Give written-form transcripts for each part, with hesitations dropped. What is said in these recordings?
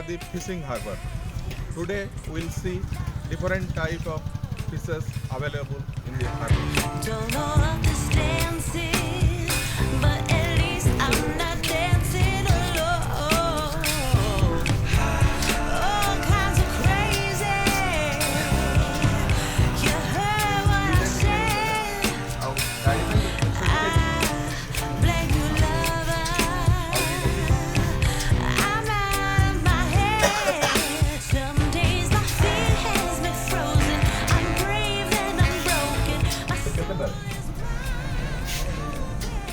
Paradeep fishing harbor. Today we'll see different type of fishes available in the harbor. Don't know of this dancing, but at least I'm not dancing alone. All kinds of crazy. You heard what I said. I blame you, lover. I'm out of my head. Some days my feet has me frozen. I'm brave and I'm broken.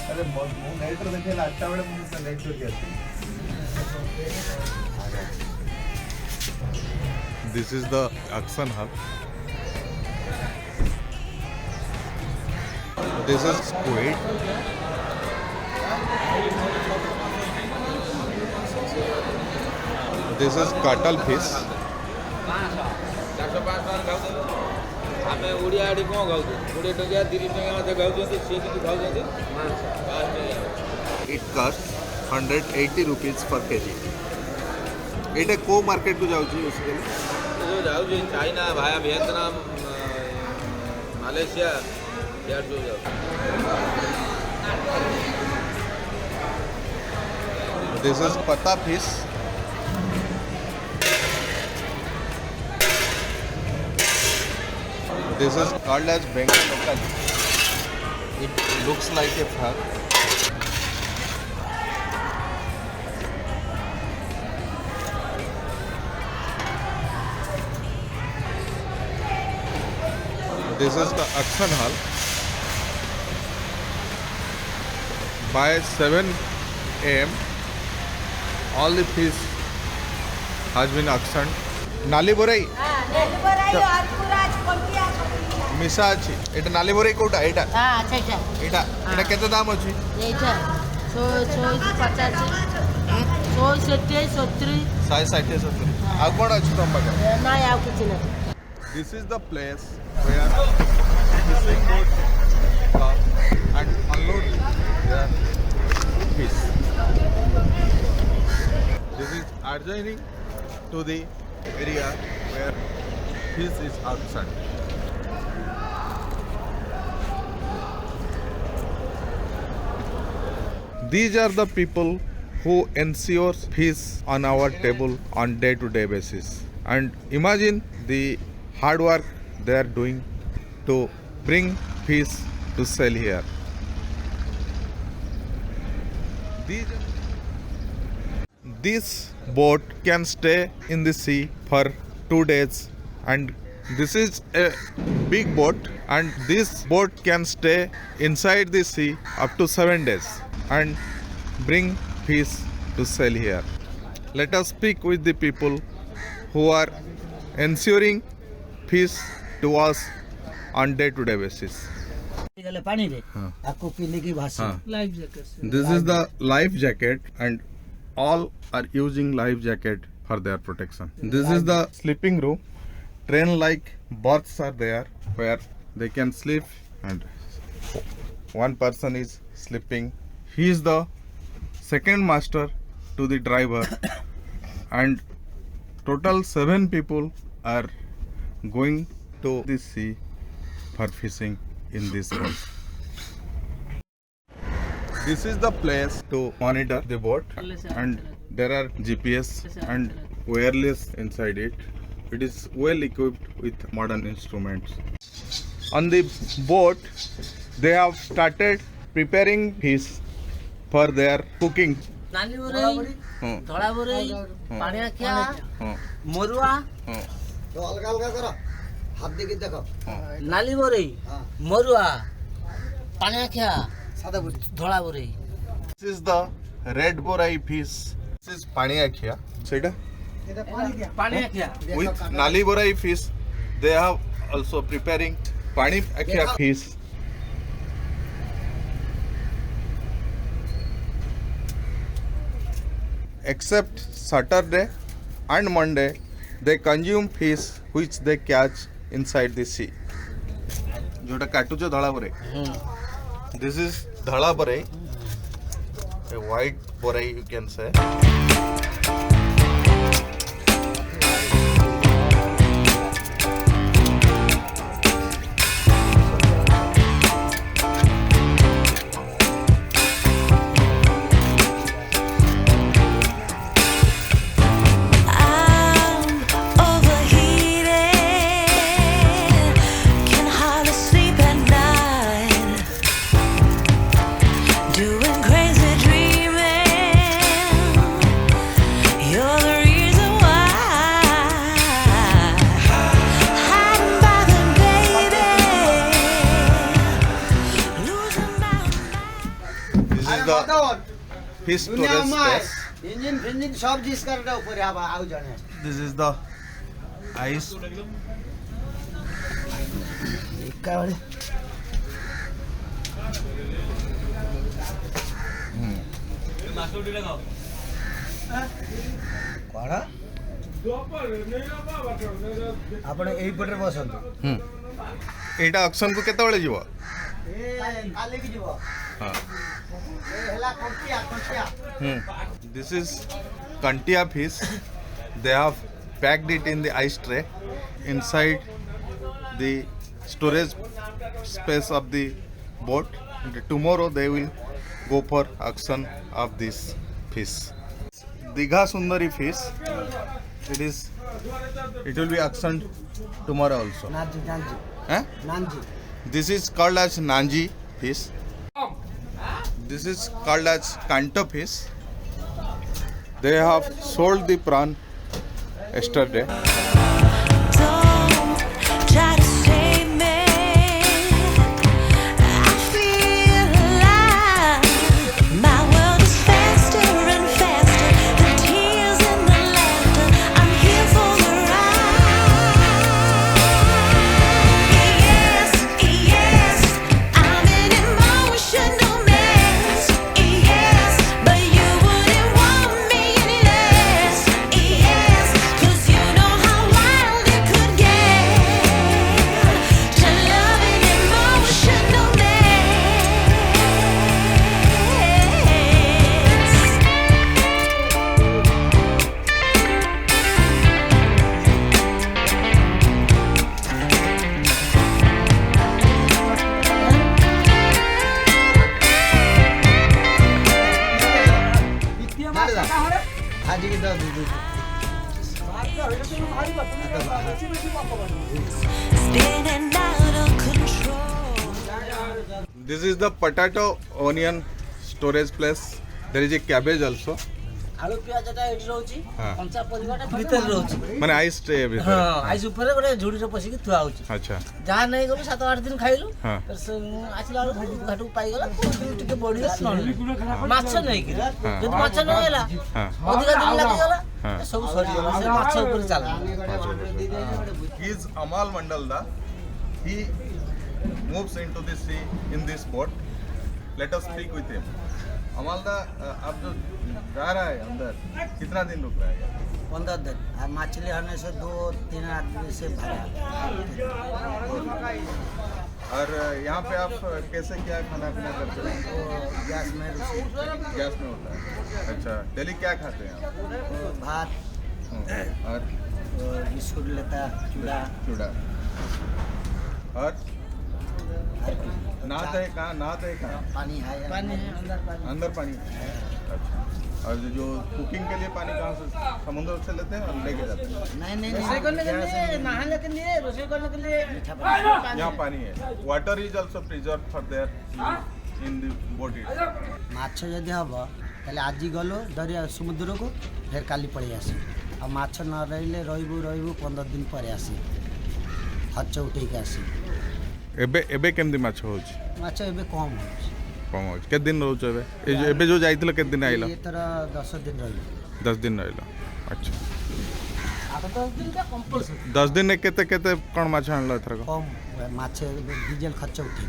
अरे मैं net रे देखेला 8 बेले मैं net चोरी आती This is the auction hub. This is squid. This is cuttlefish. ଆମେ ଓଡ଼ିଆ ଆଡ଼ି କ'ଣ ଖାଉଛୁ 20 ଟଙ୍କା 30 ଟଙ୍କା ମଧ୍ୟ ଖାଉଛନ୍ତି ସିଏ କିନ୍ତୁ ଖାଉଛନ୍ତି It costs 180 rupees per kg. ଏଇଟା କୋଉ ମାର୍କେଟକୁ ଯାଉଛି ବେସିକାଲି? ଯେଉଁ ଯାଉଛି ଚାଇନା ଭାୟା ଭିଏତନାମ ମାଲେସିଆ ଇଆଡ଼େ ସବୁ ଯାଉଛି This is pata fish. This is called as Bengal local. It looks like a frog. This is the auction hall. By 7 a.m. all the fish has been auctioned. Nali borai मिसा अछि एटा नाली बोरे कोटा एटा हां अच्छा अच्छा एटा एटा केते दाम अछि एटा 150 160 70 160 70 आ कोन अछि तम बगा ना आउ किछ ना This is the place where fishing boats come and unload their fish. This is adjoining to the area where fish is auctioned. These are the people who ensure fish on our table on day-to-day basis. And imagine the hard work they are doing to bring fish to sell here. This boat can stay in the sea for 2 days, and this is a big boat, and this boat can stay inside the sea up to 7 days and bring fish to sell here. Let us speak with the people who are ensuring fish to us on day-to-day basis. This is the life jacket, and all are using life jacket for their protection. This is the sleeping room. Train-like berths are there where they can sleep, and one person is sleeping. He is the second master to the driver, and total 7 people are going to the sea for fishing in this boat. This is the place to monitor the boat, and there are GPS and wireless inside it. It is well equipped with modern instruments. On the boat, they have started preparing fish for their cooking. नाली बोरई धड़ा बोरई पानिया क्या मरुआ तो अलग अलग करो हाथ दे के देखो नाली बोरई मरुआ पानिया क्या सादा बोरई धड़ा Borai. This is the red borai fish. This is paniakia. Seda? पानिया क्या With nali borai fish, they have also preparing paniakia fish. Except Saturday and Monday, they consume fish which they catch inside the sea. जोटा काटुचो धला बोरे. This is dhala borai, a white borai you can say. fish storage space. Engine फिंजिन सब जिस कर दे ऊपर आउ जाने This is the ice. का बड़े कौन आपण एई पटरे बसंतु एटा ऑक्शन को केते बेले जीवो? काले की जीवो हां ए हला कंटिया This is Kantia fish. They have packed it in the ice tray inside the storage space of the boat. And tomorrow they will go for auction of this fish. Digha Sundari fish. It will be auctioned tomorrow also. नांजी नांजी Eh? नांजी This is called as Nanji fish. This is called as Kanto fish. They have sold the prawn yesterday. Don't try to save me. I feel alive. My world is faster and faster. The tears and the laughter. I'm here for the ride. Yes, yes, I'm an emotional mess. Yes, but you wouldn't want me any less. Yes, 'cause you know how wild it could get. To love an emotional mess. आज की दो Spinning out of control. This is the potato onion storage place. There is a cabbage also. आलू पियाज टा एठी रहउची हाँ। कंचा परिवाटा भीतर रहउची माने ice tray हां भीतर. आइस ऊपर गोटे झुड़ी रे पसिकी थुआ होची अच्छा. जहाँ नहीं गलु 7-8 दिन खाइलु हाँ. आसिला घाटू पाई गला टिके बढ़िला माछ नहीं कि जब माछ न होला हाँ. अधिक दिन लागि गला हाँ. सब सरी गला से माछ ऊपर चल He is Amal Mandalda. He moves into the sea in this boat. Let us speak with him. Amalda, आप जो जा रहा है अंदर कितना दिन रुक रहा है? 15 दिन और मछली आने से 2-3 आदमी से भरा और यहाँ पे आप कैसे क्या खाना पीना करते हैं? तो गैस में रुसी गैस में होता है. अच्छा. डेली क्या खाते हैं आप? तो भात और तो बिस्कुट लेता चूड़ा चूड़ा. और नहाते हैं कहाँ? नहाते हैं कहाँ? पानी है अंदर पानी. अच्छा. और जो कुकिंग के लिए पानी कहाँ से? समुद्र से लेते हैं और लेके जाते हैं? नहीं रोषेई करने के लिए नहाने के लिए रोषेई करने के लिए मीठा पानी यहाँ पानी है. Water is also preserve for there in the boat. माछ जदि हम ताले आज गलो दरिया समुद्र को फिर काली पड़े आसी आ माछ न रहिले रहबू 15 दिन पर आसी खर्च उठे के आसी एबे एबे केमदी माछ होछ? माछ एबे कम होछ कम होछ. केते दिन रहउछ एबे? एबे जो जाइतिल केते दिन आइला? ये तरह 10 दिन रहिले 10 दिन रहिला. अच्छा. आ तो 10 दिन का कंपल्सरी 10 दिन केते केते कोन माछ आनलो एथरक? कम माछ डीजल खर्च उठे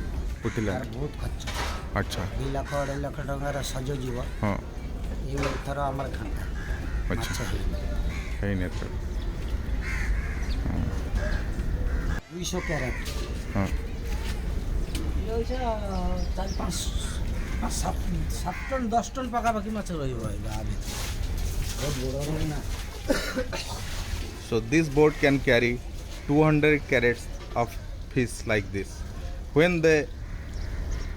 उठिला. यार बहुत खर्च अच्छा. 2 लाख 2.5 लाख टंका सजो जीव हां. ये थर हमर खाना अच्छा. है ने एथरक. 200 कैरेट हां. ये 4-5 7 टन 10 टन पाखापाखि माछ रहिबो आबे बहुत बड़ ना. So this boat can carry 200 carats of fish like this. When they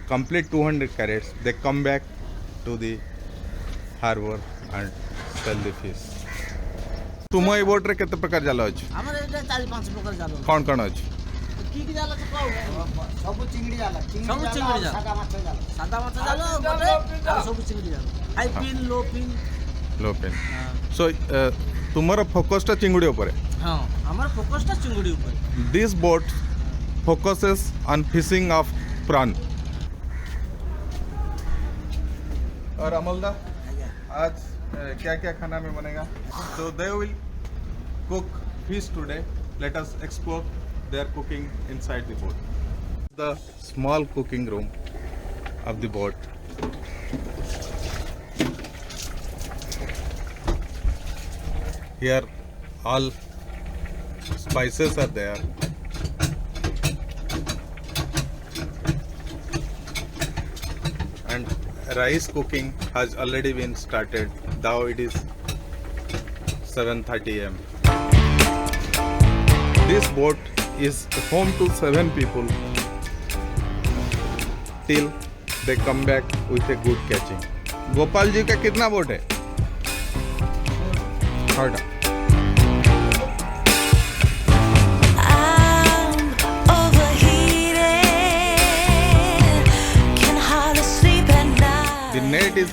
complete 200 carats, they come back to the harbor and sell the fish. तुम ये बोट रे केते प्रकार जाल अछि? हमर एटा 4-5 प्रकार जालो कौन कौन अछि? की जालो तो कहू सब चिंगड़ी जाला सादा माछ जालो गोटे आ सब चिंगड़ी जालो high pin low pin low pen. So तुम्हारा फोकस टा चिंगुड़ी ऊपर है. हां हमर फोकस ता चिंगड़ी ऊपर. This boat focuses on fishing of prawn. और अमलदा आज क्या क्या खाना में बनेगा? So they will cook fish today. Let us explore their cooking inside the boat. The small cooking room of the boat. Here all spices are there. And rice cooking has already been started. Now it is 7:30 am. This boat is home to 7 people till they come back with a good catching. Gopal ji का कितना boat है? 3rd. I'm overheated, can hardly sleep at night. The net is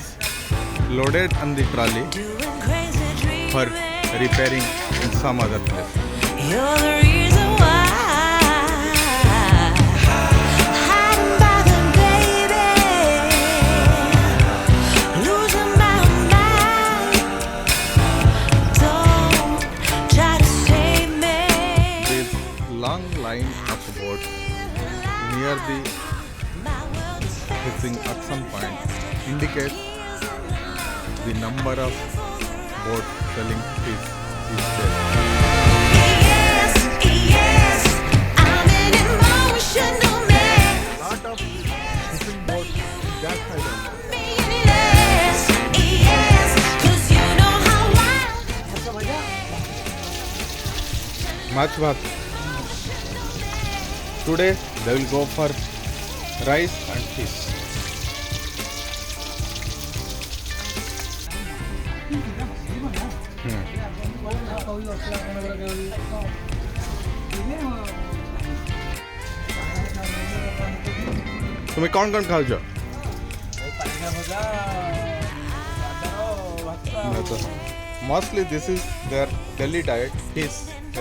loaded on the trolley Doing crazy for dreaming. repairing in some other place. You're the reason why. Hiding by the baby, losing my mind. Don't try to save me. This long line of boats near the My world is fishing at some point indicates the number of boats selling fish each day. yes, yes. I'm an emotional mess. Lot of fishing boats that side also. Yes, yes. 'Cause you know how wild. Much bhat. Today they will go for rice and fish. तुम्हें कौन कौन खाओ? Mostly this is their daily diet: fish,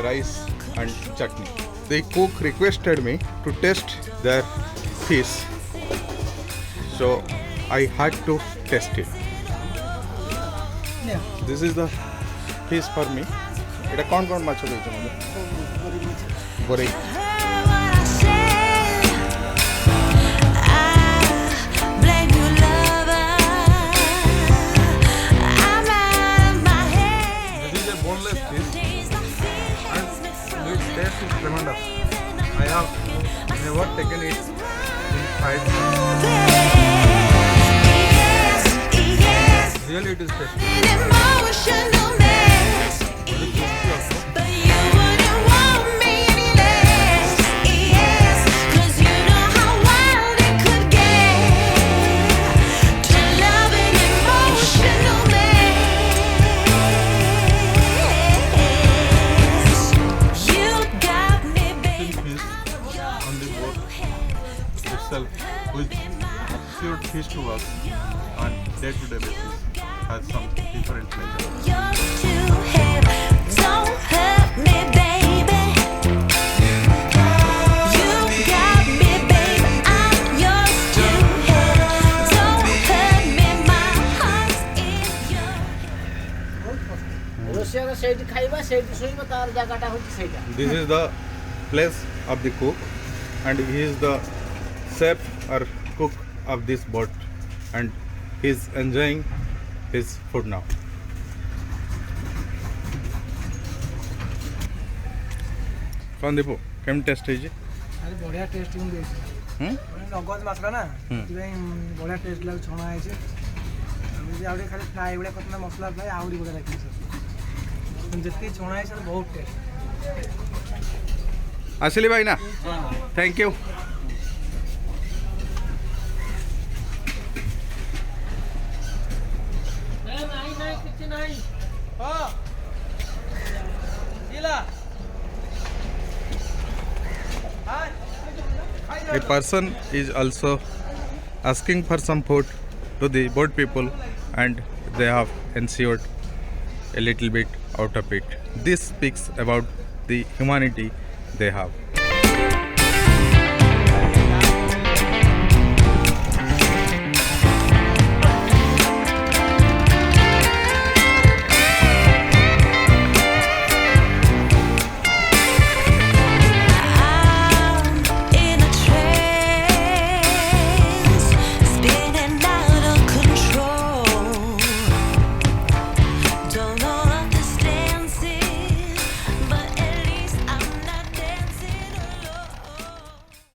rice and chutney. The cook requested me to test their fish, so I had to test it. This is the fish for me. এটা कौन कौन माछ देइछ मुझे? बोरे. Heard what I said. I blame you, lover. I'm out of my head. This is a boneless fish Days my feet and has me its frozen. taste is tremendous. I have never taken it in fried. Yes, yes. Really it is tasty. An emotional mess. Very tasty also. But you wouldn't want me any less. Yes, 'cause you know how wild it could get to love an emotional mess. You got me, baby. Fish on the boat itself, which cured fish to us on day-to-day basis, has some different pleasure. You're too heavy. Don't hurt me, baby. You got me, baby. I'm yours too heavy. Don't hurt me, my heart's in yours. ରୋଷେଇଆ ସେଇଠି ଖାଇବା ସେଇଠି ଶୋଇବା ତାର ଜାଗାଟା ହେଉଛି ସେଇଟା। This is the place of the cook, and he is the chef or cook of this boat, and he is enjoying his food now. कौन दीपू केम टेस्ट है जी? ଆରେ ବଢ଼ିଆ ଟେଷ୍ଟ କିନ୍ତୁ ଦେଇଛି ନଗଦ ମାଛଟା ନା ସେଥିପାଇଁ ବଢ଼ିଆ ଟେଷ୍ଟ ଲାଗୁଛି ଛଣା ହେଇଛି ଆଉ ଯଦି ଆଉ ଟିକେ ଖାଲି ଫ୍ରାଏ ଭଳିଆ କରିଥାନ୍ତା ମସଲା ଫ୍ରାଏ ଆହୁରି ବଢ଼ିଆ ଲାଗିଛି କିନ୍ତୁ ଯେତିକି ଛଣା ହେଇଛି ସେଟା ବହୁତ ଟେଷ୍ଟ। असली भाई ना, thank you. A person is also asking for some food to the boat people, and they have ensured a little bit out of it. This speaks about the humanity they have.